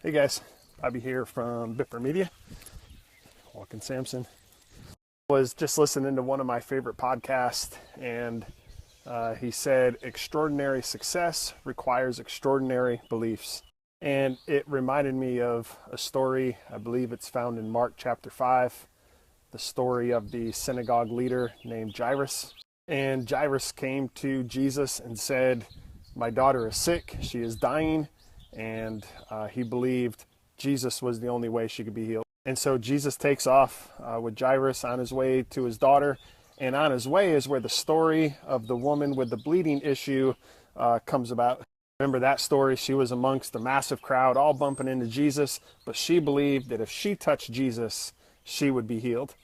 Hey guys, Bobby here from Bipper Media. Walking Samson. Was just listening to one of my favorite podcasts, and he said, extraordinary success requires extraordinary beliefs. And it reminded me of a story, I believe it's found in Mark chapter 5, the story of the synagogue leader named Jairus. And Jairus came to Jesus and said, my daughter is sick, she is dying, and he believed Jesus was the only way she could be healed. And so Jesus takes off with Jairus on his way to his daughter, and on his way is where the story of the woman with the bleeding issue comes about. Remember that story? She was amongst the massive crowd all bumping into Jesus, but she believed that if she touched Jesus, she would be healed.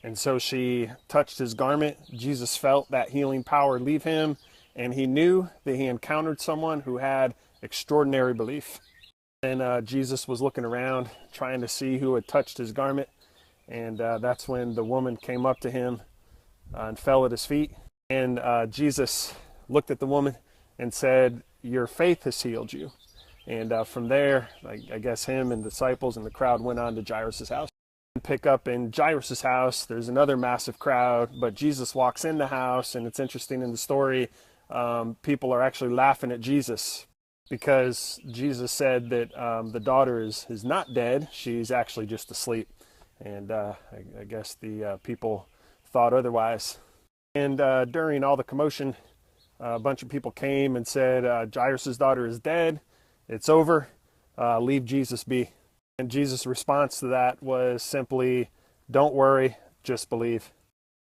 And so she touched his garment. Jesus felt that healing power leave him, and he knew that he encountered someone who had extraordinary belief. And Jesus was looking around, trying to see who had touched his garment. And that's when the woman came up to him and fell at his feet. And Jesus looked at the woman and said, your faith has healed you. And from there, I guess him and the disciples and the crowd went on to Jairus' house. Pick up in Jairus' house, there's another massive crowd, but Jesus walks in the house, and it's interesting in the story, people are actually laughing at Jesus because Jesus said that the daughter is not dead, she's actually just asleep. And I guess the people thought otherwise. And during all the commotion, a bunch of people came and said, Jairus' daughter is dead, it's over, leave Jesus be. And Jesus' response to that was simply, don't worry, just believe.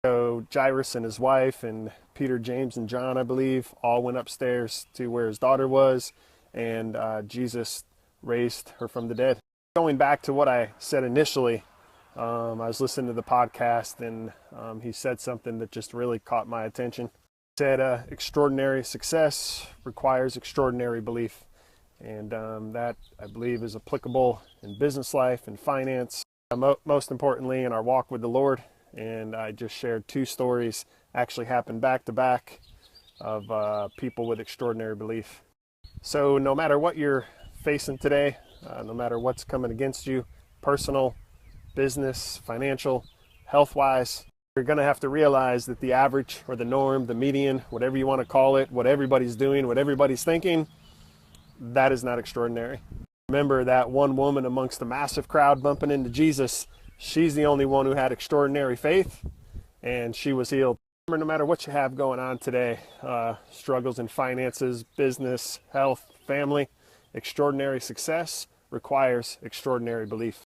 So Jairus and his wife and Peter, James, and John, I believe, all went upstairs to where his daughter was, and Jesus raised her from the dead. Going back to what I said initially, I was listening to the podcast, and he said something that just really caught my attention. He said, extraordinary success requires extraordinary belief. And that, I believe, is applicable in business life and finance, most importantly in our walk with the Lord. And I just shared two stories, actually happened back to back, of people with extraordinary belief. So no matter what you're facing today, no matter what's coming against you, personal, business, financial, health-wise, you're going to have to realize that the average or the norm, the median, whatever you want to call it, what everybody's doing, what everybody's thinking, that is not extraordinary. Remember that one woman amongst the massive crowd bumping into Jesus, she's the only one who had extraordinary faith, and she was healed. Remember, no matter what you have going on today, struggles in finances, business, health, family, extraordinary success requires extraordinary belief.